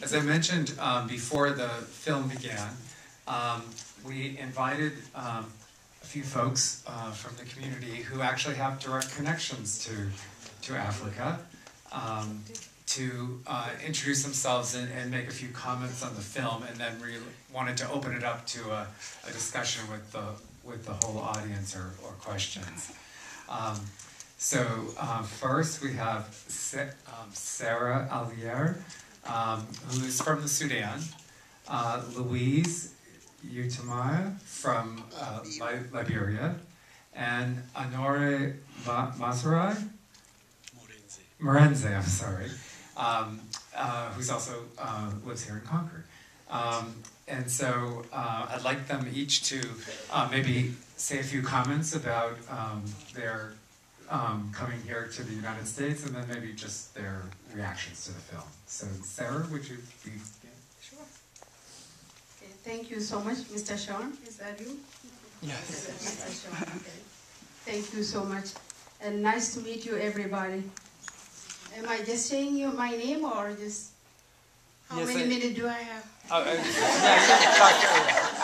As I mentioned before the film began, we invited a few folks from the community who actually have direct connections to Africa to introduce themselves and make a few comments on the film, and then we wanted to open it up to a discussion with the whole audience or questions. First we have Sarah Alier, who is from the Sudan, Louise Yatalah from Liberia, and Anori Murenzi, I'm sorry, who's also lives here in Concord. And so I'd like them each to maybe say a few comments about their coming here to the United States, and then maybe just their reactions to the film. So Sarah, would you be? Sure. Okay, thank you so much, Mr. Shawn. Is that you? Yes. Mr. Shawn, okay. Thank you so much. And nice to meet you, everybody. Am I just saying my name, or just how many minutes do I have?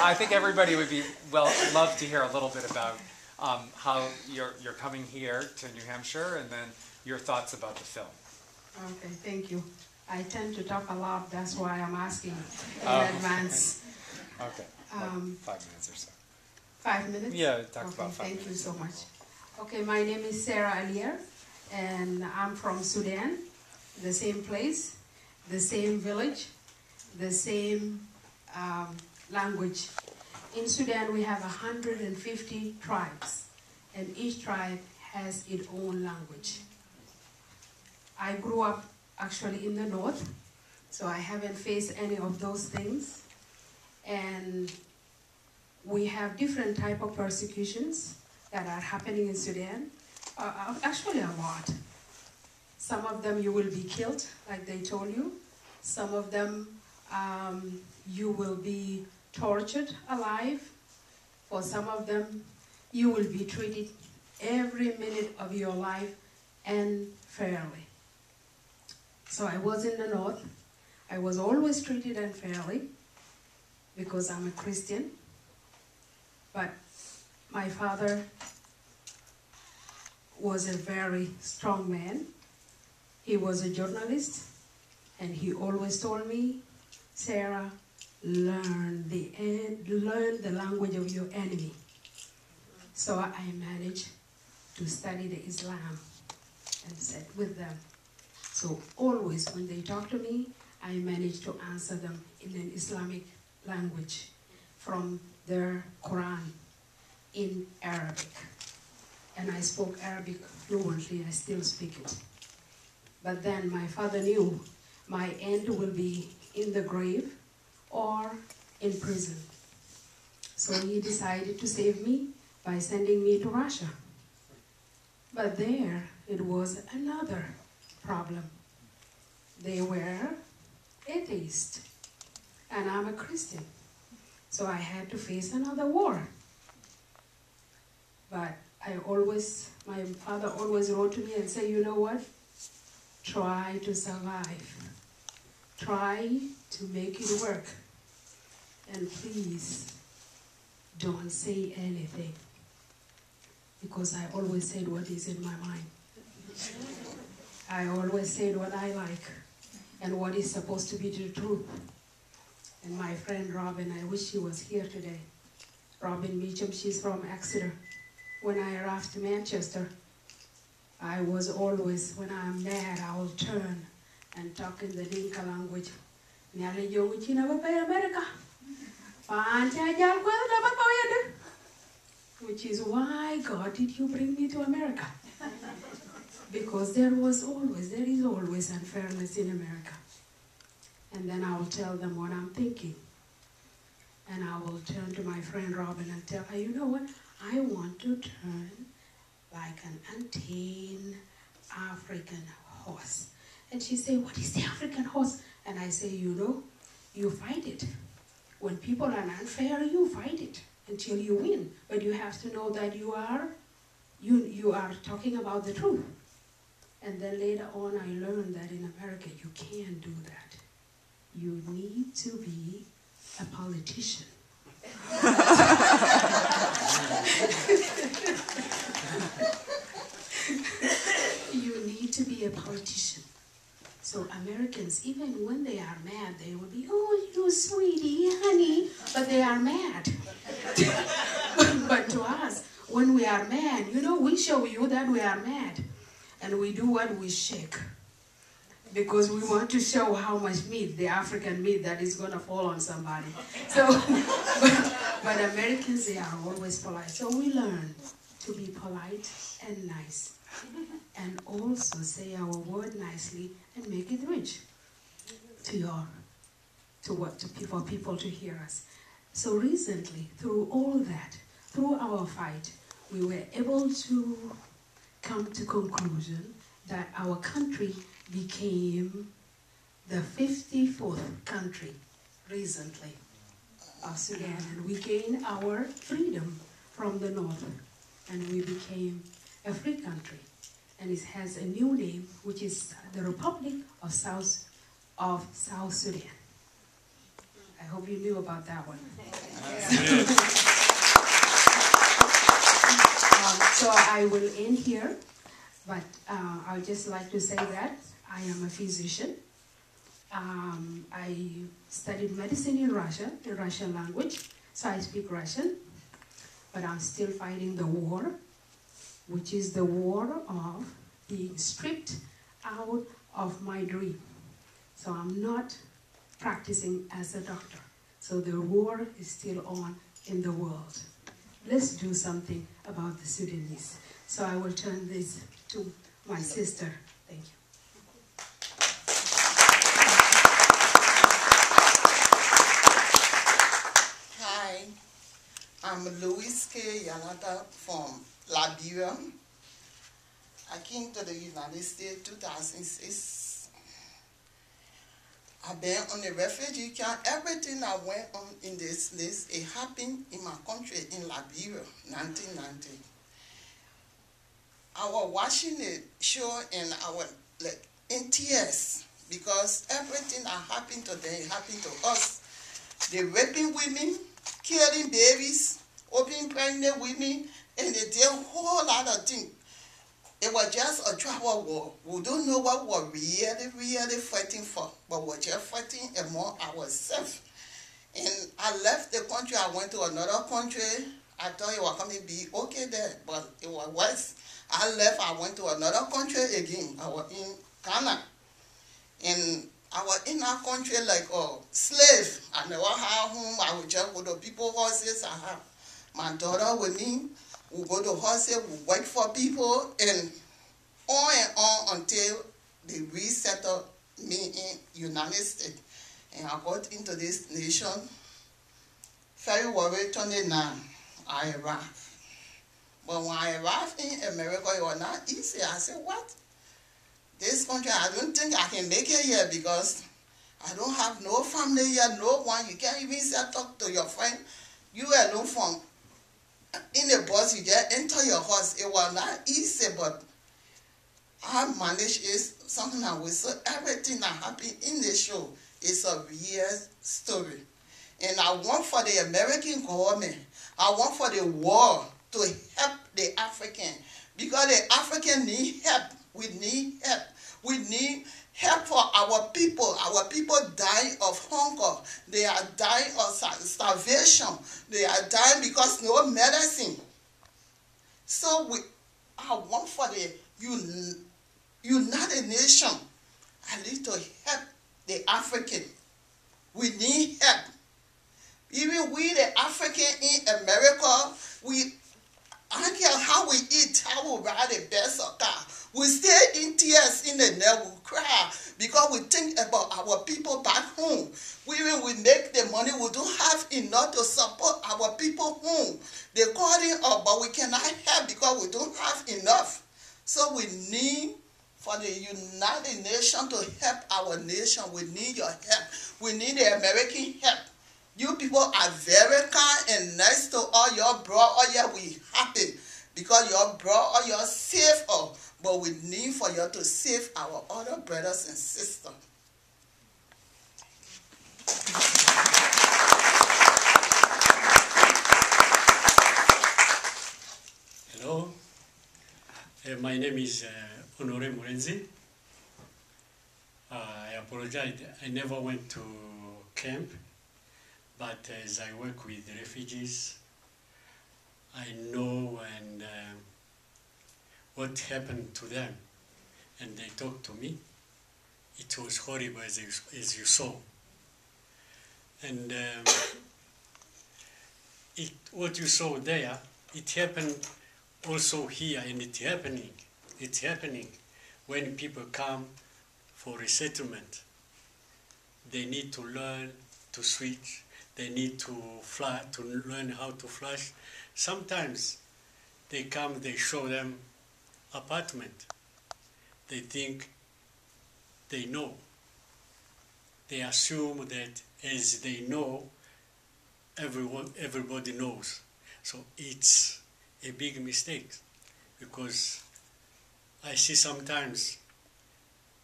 I think everybody would be love to hear a little bit about how you're coming here to New Hampshire, and then your thoughts about the film. Okay, thank you. I tend to talk a lot, that's why I'm asking in advance. Okay, 5 minutes or so. 5 minutes? Yeah, talk about 5 minutes. Thank you so much. Okay, my name is Sarah Alier, and I'm from Sudan, the same place, the same village, the same language. In Sudan, we have 150 tribes, and each tribe has its own language. I grew up actually in the north, so I haven't faced any of those things. And we have different type of persecutions that are happening in Sudan, actually a lot. Some of them you will be killed, like they told you. Some of them you will be tortured alive. For some of them, you will be treated every minute of your life unfairly. So I was in the north. I was always treated unfairly because I'm a Christian. But my father was a very strong man. He was a journalist, and he always told me, Sarah, learn the language of your enemy. So I managed to study the Islam and sat with them. So always when they talk to me, I managed to answer them in an Islamic language from their Quran in Arabic. And I spoke Arabic fluently, I still speak it. But then my father knew my end will be in the grave or in prison. So he decided to save me by sending me to Russia. But there, it was another problem. They were atheists, and I'm a Christian. So I had to face another war. But my father always wrote to me and said, you know what? Try to survive. Try to make it work. And please, don't say anything. Because I always said what is in my mind. I always said what I like and what is supposed to be the truth. And my friend Robin, I wish she was here today. Robin Meacham, she's from Exeter. When I arrived to Manchester, I was always, when I'm mad, I will turn and talk in the Dinka language. Which is why, God, did you bring me to America? Because there is always unfairness in America. And then I will tell them what I'm thinking. And I will turn to my friend Robin and tell her, you know what? I want to turn like an untamed African horse. And she say, what is the African horse? And I say, you know, you fight it. When people are unfair, you fight it until you win. But you have to know that you are talking about the truth. And then later on, I learned that in America, you can't do that. you need to be a politician. You need to be a politician. So Americans, even when they are mad, they will be, oh, you sweetie, honey, but they are mad. But to us, when we are mad, you know, we show you that we are mad. And we do what? We shake. Because we want to show how much meat, the African meat, that is going to fall on somebody. So, but Americans, they are always polite. So we learn to be polite and nice. And also say our word nicely and make it rich for people to hear us. So recently, through all that, through our fight, we were able to come to conclusion that our country became the 54th country recently of Sudan, and we gained our freedom from the north, and we became a free country. And it has a new name, which is the Republic of South Sudan. I hope you knew about that one. So I will end here, but I would just like to say that I am a physician. I studied medicine in Russia, the Russian language, so I speak Russian, but I'm still fighting the war, which is the war of being stripped out of my dream. So I'm not practicing as a doctor. So the war is still on in the world. Let's do something about the Sudanese. So I will turn this to my sister. Thank you. Hi, I'm Louise Yatalah from Liberia. I came to the United States 2006. I've been on the refugee camp. Everything I went on in this list, it happened in my country, in Liberia, 1990. I was watching the show and I was like in tears because everything that happened to them happened to us. They raping women, killing babies, opening pregnant women, and they did a whole lot of things. It was just a travel war. We don't know what we're really fighting for, but we're just fighting among ourselves. And I left the country, I went to another country. I thought it was going to be okay there, but it was worse. I left, I went to another country again. I was in Ghana. And I was in that country like a slave. I never had home. I would just go to people's houses. I have my daughter with me. We go to houses, we work for people, and on until they resettled me in United States. And I got into this nation. February 29, I arrived. But when I arrived in America, it was not easy. I said, what? This country, I don't think I can make it here because I don't have no family here, no one. You can't even say talk to your friend. You alone from in the bus, you just enter your house. It was not easy, but I managed it something I will say. Everything that happened in the show is a real story. And I want for the American government, I want for the world to help the African. Because the African need help. We need help. We need help for our people. Our people dying of hunger. They are dying of starvation. They are dying because no medicine. So I want for the United Nations, I need to help the African. We need help. Even we, the African in America, I don't care how we eat, how we ride the best of car. We stay in tears in the night, we cry because we think about our people back home. When we make the money, we don't have enough to support our people home. They're calling us, but we cannot help because we don't have enough. So we need for the United Nations to help our nation. We need your help. We need the American help. You people are very kind and nice to all your bro. Oh yeah, we happy because your bro or your save us. But we need for you to save our other brothers and sisters. Hello, my name is Anori Murenzi. I apologize, I never went to camp, but as I work with refugees, I know and what happened to them, and they talked to me. It was horrible as you saw. And what you saw there, it happened also here, and it's happening when people come for resettlement. They need to learn to switch, they need to fly, to learn how to flash. Sometimes they come, they show them apartment. They think they know. They assume that as they know, everybody knows. So it's a big mistake, because I see sometimes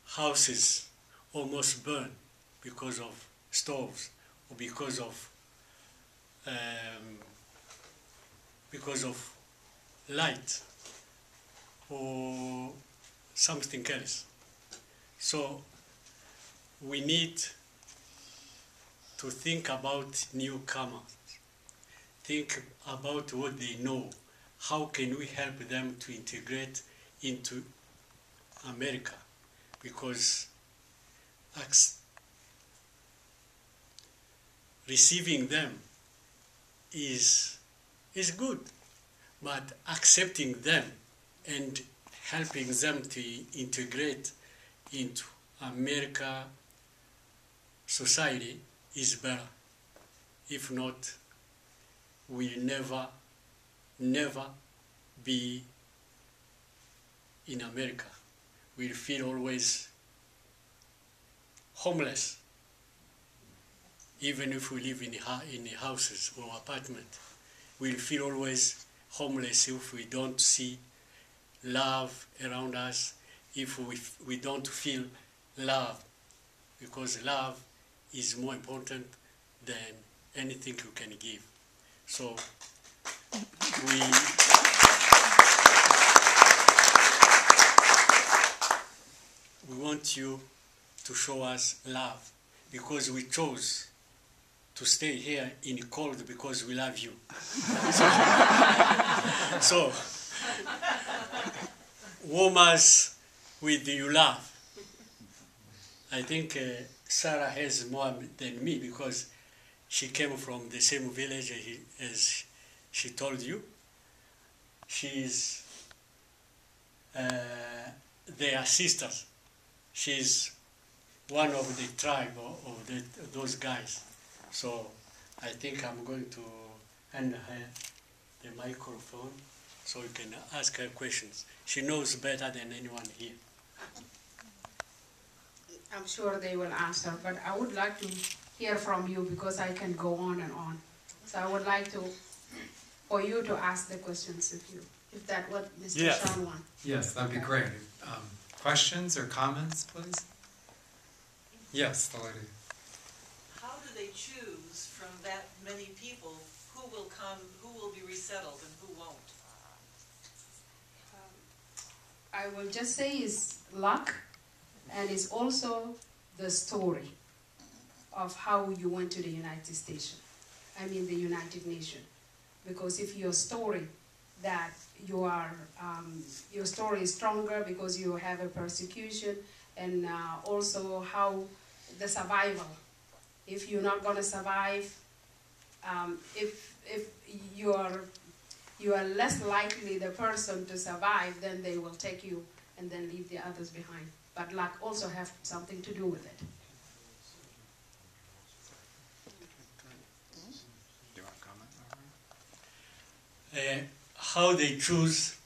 houses almost burn because of stoves or because of light or something else. So we need to think about newcomers, think about what they know. How can we help them to integrate into America? Because receiving them is good, but accepting them and helping them to integrate into America society is better. If not, we'll never be in America. We'll feel always homeless, even if we live in houses or apartment. We'll feel always homeless if we don't see love around us, if we don't feel love, because love is more important than anything you can give. So we want you to show us love, because we chose to stay here in cold because we love you. So warm us with your love. I think Sarah has more than me, because she came from the same village as she told you. She's their sisters. She's one of the tribe of those guys. So I think I'm going to hand her the microphone so you can ask her questions. She knows better than anyone here. I'm sure they will answer, but I would like to hear from you, because I can go on and on. So I would like for you to ask the questions if that's what Mr. Shawn wants. Yes, that'd be great. Questions or comments, please? Yes, the lady. How do they choose from that many people who will come, who will be resettled and who won't? I will just say it's luck, and it's also the story of how you went to the United Nations. Because if your story that your story is stronger because you have a persecution, and also how the survival. If you're not going to survive, if you are less likely the person to survive, then they will take you and then leave the others behind. But luck also has something to do with it. Do you want to comment? How they choose,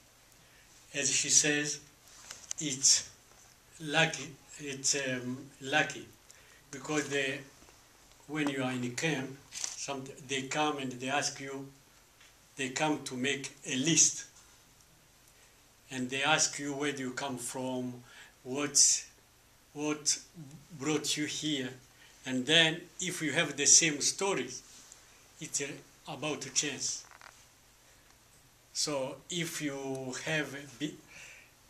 as she says, it's lucky. It's lucky, because when you are in a camp, they come and they ask you. They come to make a list, and they ask you where do you come from, what brought you here, And then if you have the same stories, it's about to change. So if you have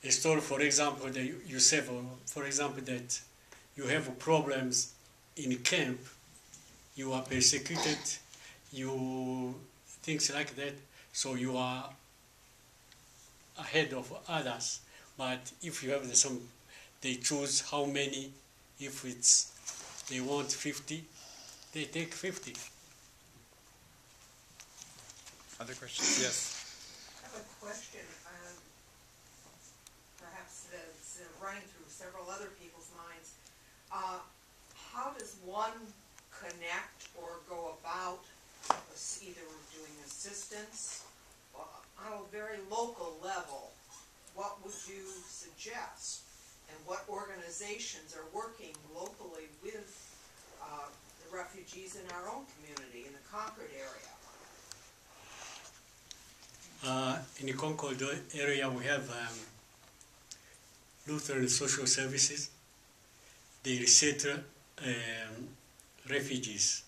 a story, for example, that you say, for example, that you have problems in camp, you are persecuted, things like that, so you are ahead of others. But if you have they choose how many, if they want 50, they take 50. Other questions? Yes. I have a question, perhaps that's running through several other people's minds. How does one connect or go about either doing assistance on a very local level? What would you suggest? And what organizations are working locally with the refugees in our own community, in the Concord area? In the Concord area, we have Lutheran Social Services. They resettle refugees,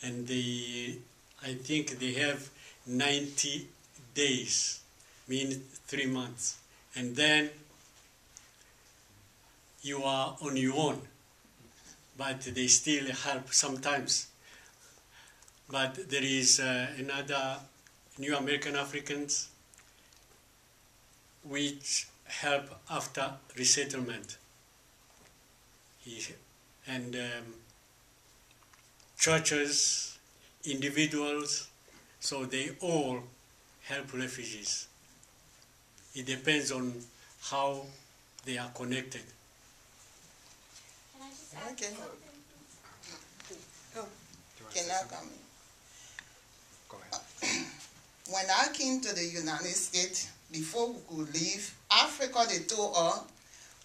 and I think they have 90 days, mean 3 months, and then you are on your own, but they still help sometimes. But there is another New American Africans which help after resettlement. And churches, individuals, so they all help refugees. It depends on how they are connected. Can I just add Okay. something? Can I come in? Go ahead. When I came to the United States, before we could leave Africa, they told us,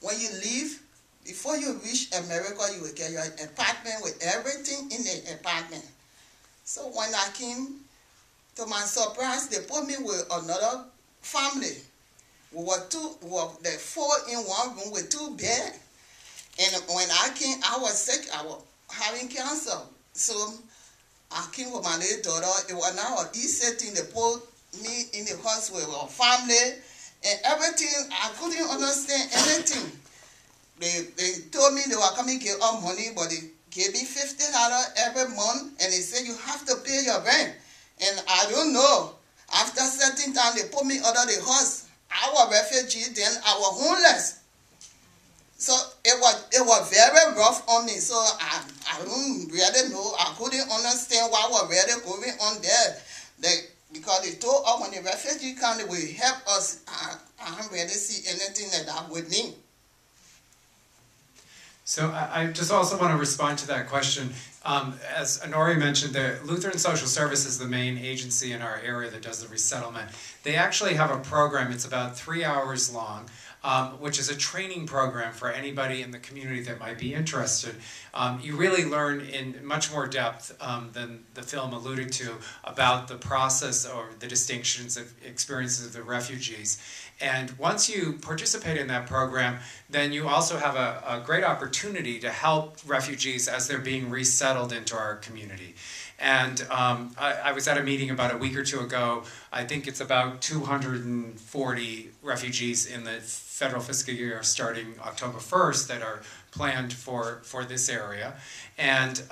when you leave, before you reach America, you will get your apartment with everything in the apartment. So when I came, to my surprise, they put me with another family. We were the 4 in one room with 2 beds. And when I came, I was sick. I was having cancer. So I came with my little daughter. It was now an easy thing. They put me in the house with our family and everything. I couldn't understand anything. They told me they were coming to give us money, but they gave me $50 every month, and they said you have to pay your rent. And I don't know. After a certain time, they put me under the house. I was refugee, then I was homeless. So it was very rough on me. So I don't really know. I couldn't understand what was really going on there. Because they told us when the refugee come, they will help us. I don't really see anything like that with me. So I just also want to respond to that question. As Anori mentioned, the Lutheran Social Service is the main agency in our area that does the resettlement. They actually have a program, it's about 3 hours long, which is a training program for anybody in the community that might be interested. You really learn in much more depth than the film alluded to about the process or the distinctions of experiences of the refugees. And once you participate in that program, then you also have a great opportunity to help refugees as they're being resettled into our community. And I was at a meeting about a week or 2 ago. I think it's about 240 refugees in the federal fiscal year starting October 1st that are planned for this area. And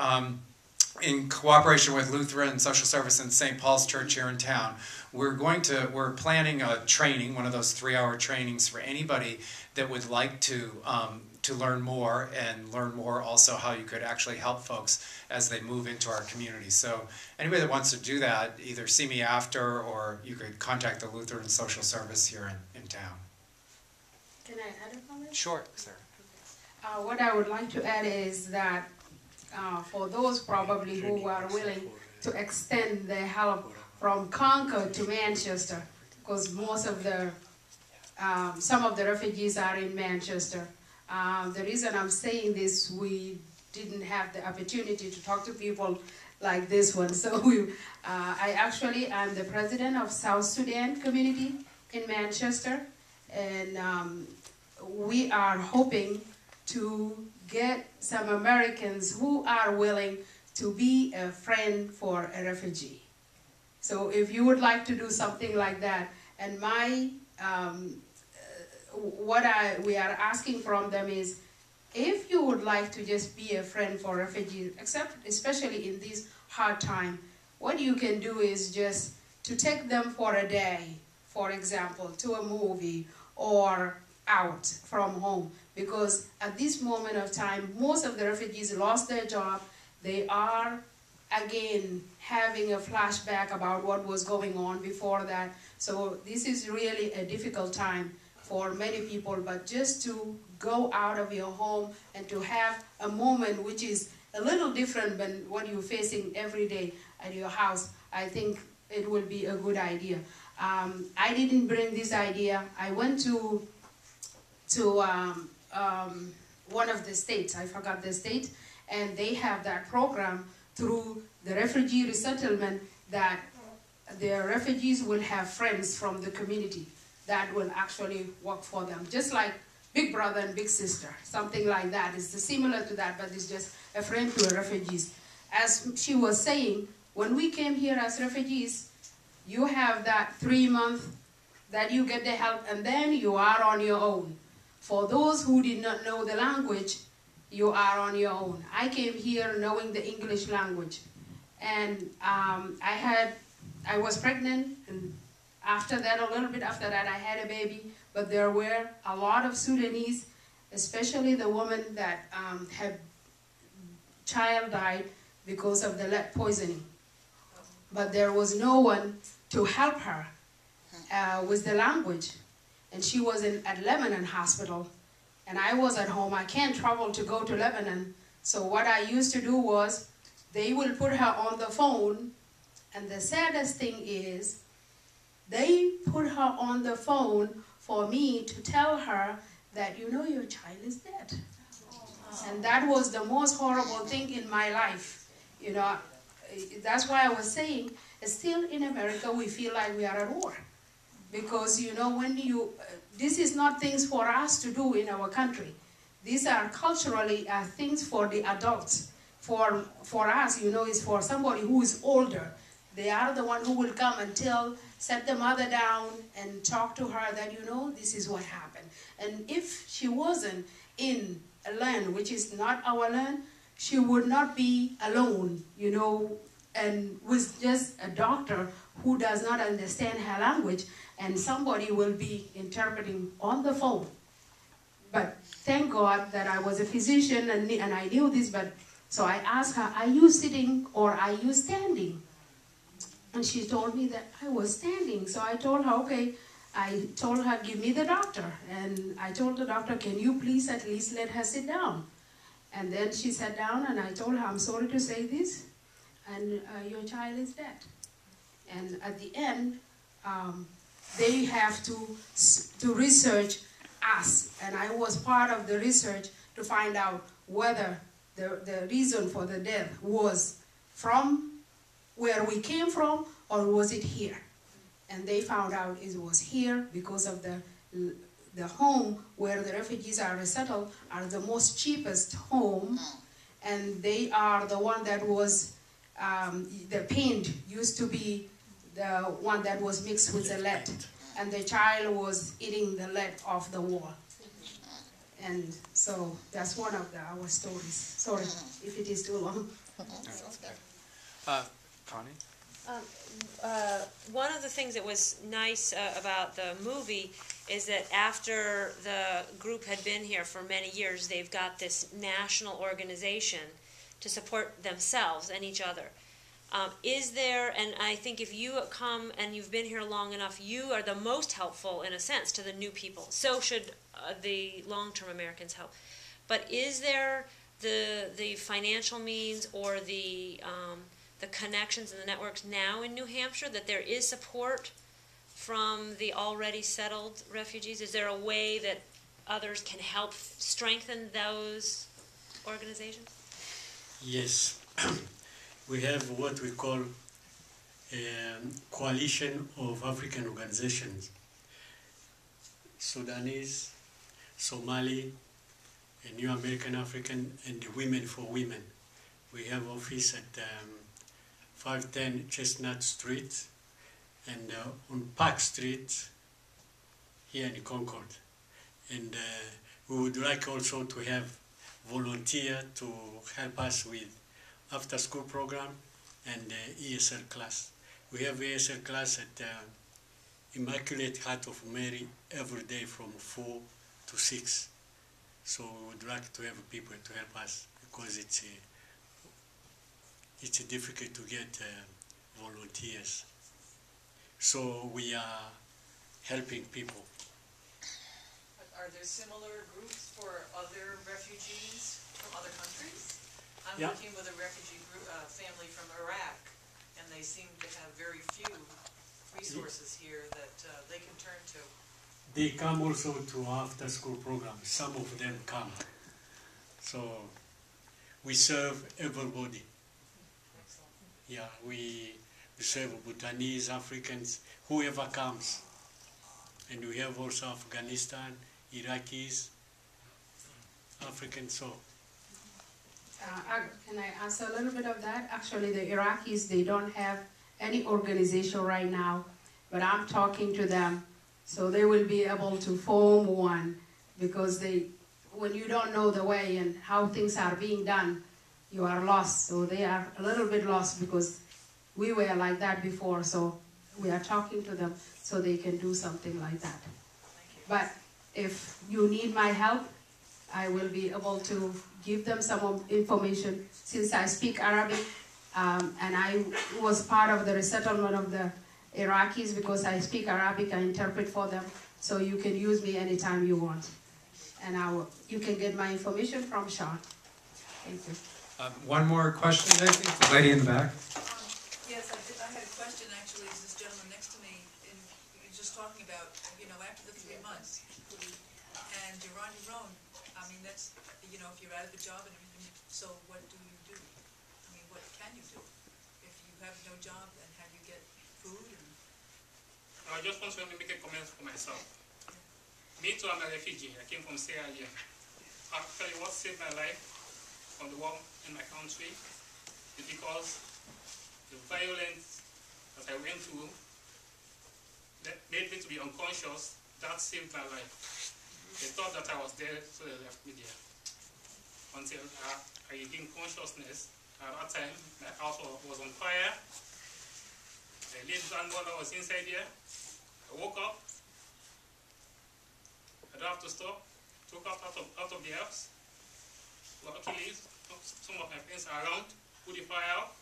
in cooperation with Lutheran Social Service and St. Paul's Church here in town, we're planning a training, one of those 3-hour trainings for anybody that would like to learn more, and learn more also how you could actually help folks as they move into our community. So anybody that wants to do that, either see me after, or you could contact the Lutheran Social Service here in town. Can I add a comment? Sure, sir. What I would like to add is that for those probably who are willing to extend their help from Concord to Manchester, because most of some of the refugees are in Manchester. The reason I'm saying this, we didn't have the opportunity to talk to people like this one. So I actually am the president of South Sudan community in Manchester, and we are hoping to get some Americans who are willing to be a friend for a refugee. So if you would like to do something like that, and we are asking from them is, if you would like to just be a friend for refugees, especially in this hard time, what you can do is just to take them for a day, for example, to a movie or out from home. Because at this moment of time, most of the refugees lost their job. They are, again, having a flashback about what was going on before that. So this is really a difficult time for many people, but just to go out of your home and to have a moment which is a little different than what you're facing every day at your house, I think it will be a good idea. I didn't bring this idea. I went to one of the states, I forgot the state, and they have that program through the refugee resettlement that the refugees will have friends from the community that will actually work for them, just like big brother and big sister, something like that. It's similar to that, but it's just a friend to the refugees. As she was saying, when we came here as refugees, you have that 3 months that you get the help, and then you are on your own. For those who did not know the language, you are on your own. I came here knowing the English language, and I was pregnant, and after that, a little bit after that, I had a baby, but there were a lot of Sudanese, especially the woman that had child died because of the lead poisoning. But there was no one to help her with the language. And she was at Lebanon hospital, and I was at home. I can't travel to go to Lebanon. So what I used to do was, they will put her on the phone, and the saddest thing is, they put her on the phone for me to tell her that, you know, your child is dead. And that was the most horrible thing in my life. You know, that's why I was saying, still in America, we feel like we are at war. Because, you know, this is not things for us to do in our country. These are culturally things for the adults. For us, you know, it's for somebody who is older. They are the one who will come and set the mother down and talk to her that, you know, this is what happened. And if she wasn't in a land which is not our land, she would not be alone, you know, and with just a doctor who does not understand her language, and somebody will be interpreting on the phone. But thank God that I was a physician and I knew this, so I asked her, are you sitting or are you standing? And she told me that I was standing. So I told her, okay. I told her, give me the doctor. And I told the doctor, can you please at least let her sit down? And then she sat down, and I told her, I'm sorry to say this, and your child is dead. And at the end, they have to research us. And I was part of the research to find out whether the reason for the death was from where we came from, or was it here? And they found out it was here because of the home where the refugees are resettled are the most cheapest home, and they are the one that was, the paint used to be the one that was mixed with the lead, and the child was eating the lead off the wall. And so that's one of our stories. Sorry if it is too long. Connie? One of the things that was nice about the movie is that after the group had been here for many years, they've got this national organization to support themselves and each other. Is there, and I think if you come and you've been here long enough, you are the most helpful, in a sense, to the new people. So should the long-term Americans help. But is there the financial means or the connections and the networks now in New Hampshire, that there is support from the already settled refugees? Is there a way that others can help strengthen those organizations? Yes. We have what we call a coalition of African organizations. Sudanese, Somali, a New American African, and the Women for Women. We have office at 510 Chestnut Street and on Park Street here in Concord. And we would like also to have volunteer to help us with after school program and ESL class. We have ESL class at Immaculate Heart of Mary every day from 4 to 6. So we would like to have people to help us because it's difficult to get volunteers. So we are helping people. Are there similar groups for other refugees from other countries? I'm Yeah. working with a refugee group, family from Iraq, and they seem to have very few resources here that they can turn to. They come also to after school program. Some of them come. So we serve everybody. Excellent. Yeah, we serve Bhutanese, Africans, whoever comes. And we have also Afghanistan, Iraqis, Africans, so. Can I answer a little bit of that? Actually, the Iraqis, they don't have any organization right now, but I'm talking to them, so they will be able to form one, because when you don't know the way and how things are being done, you are lost. So they are a little bit lost because we were like that before, so we are talking to them so they can do something like that. But if you need my help, I will be able to give them some information since I speak Arabic, and I was part of the resettlement of the Iraqis because I speak Arabic, I interpret for them, so you can use me anytime you want. And you can get my information from Shawn. Thank you. One more question, I think, the lady in the back. Yes, I had a question actually, is this gentleman next to me, and you're just talking about, after the 3 months, and you're on your own. I mean, that's, if you're out of a job and everything, so what do you do? I mean, what can you do? If you have no job, then how do you get food? I just want to make a comment for myself. Me too, I'm a refugee. I came from Sierra Leone. Actually, what saved my life from the war in my country is because the violence that I went through that made me to be unconscious. That saved my life. They thought that I was dead, so they left me there. Until I gained consciousness. At that time, my house was on fire. My late grandmother was inside there. I woke up. I don't have to stop. Took her out of the house. Luckily, some of my friends are around. Put the fire out.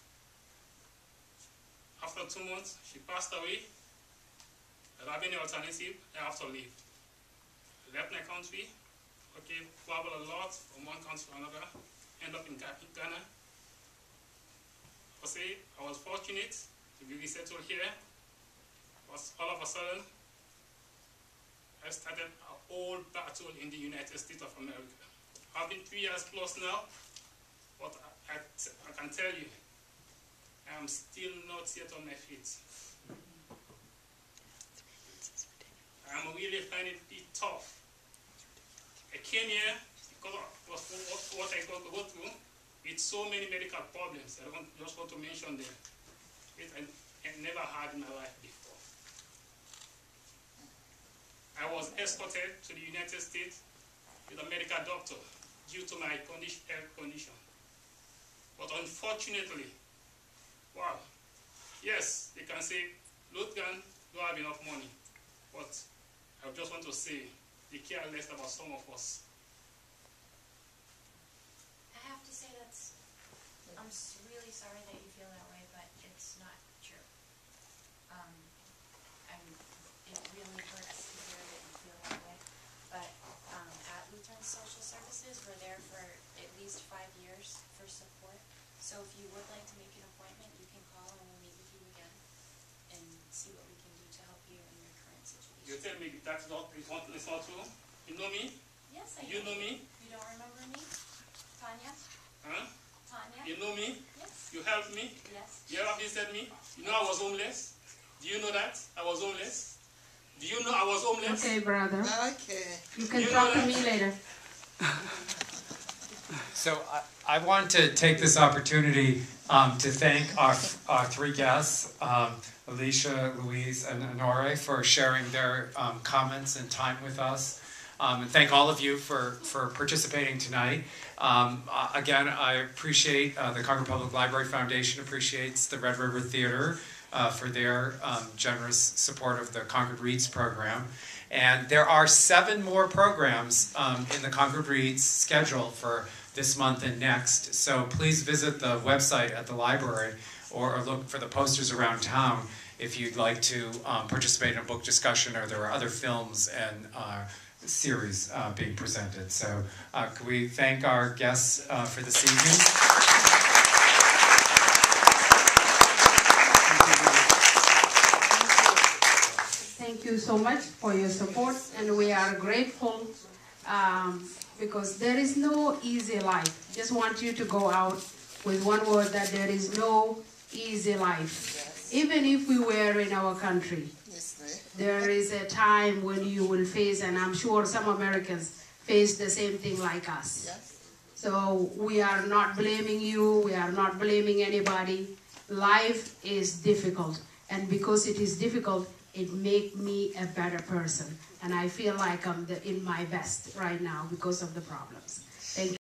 After 2 months, she passed away. I don't have any alternative. I have to leave. I left my country. Okay, travel a lot from one country to another. End up in Ghana. I was fortunate to be resettled here. But all of a sudden, I started an old battle in the United States of America. I've been 3 years plus now, but I can tell you, I am still not yet on my feet. I'm really finding it tough. I came here because of what I got to go through with so many medical problems. I just want to mention them. I never had in my life before. I was escorted to the United States with a medical doctor due to my health condition. But unfortunately, wow, yes, they can say, Lutgan don't have enough money. But I just want to say, they care less about some of us. I have to say I'm really sorry that you feel that way, but it's not true. It really hurts to hear that you feel that way. But at Lutheran Social Services, we're there for at least 5 years for support. So if you would like to make an appointment, you can call and we'll meet with you again and see what we can do to help you in your current situation. You tell me that's not true? You know me? Yes, I do. You know me? You don't remember me? Tanya? Huh? Tanya? You know me? Yes. You helped me? Yes. You ever visited me? You know I was homeless? Do you know that? I was homeless? Do you know I was homeless? Okay, brother. Okay. You can talk to me later. So I want to take this opportunity to thank our three guests, Alicia, Louise, and Anori, for sharing their comments and time with us. And thank all of you for participating tonight. Again, I appreciate the Concord Public Library Foundation appreciates the Red River Theater for their generous support of the Concord Reads program. And there are 7 more programs in the Concord Reads schedule for this month and next. So please visit the website at the library or look for the posters around town if you'd like to participate in a book discussion, or there are other films and series being presented. So could we thank our guests for this evening? Thank you so much for your support, and we are grateful because there is no easy life. Just want you to go out with one word, that there is no easy life. Yes. Even if we were in our country, there is a time when you will face, and I'm sure some Americans face the same thing like us. Yes. So we are not blaming you, we are not blaming anybody. Life is difficult, and because it is difficult, it makes me a better person. And I feel like I'm in my best right now because of the problems. Thank you.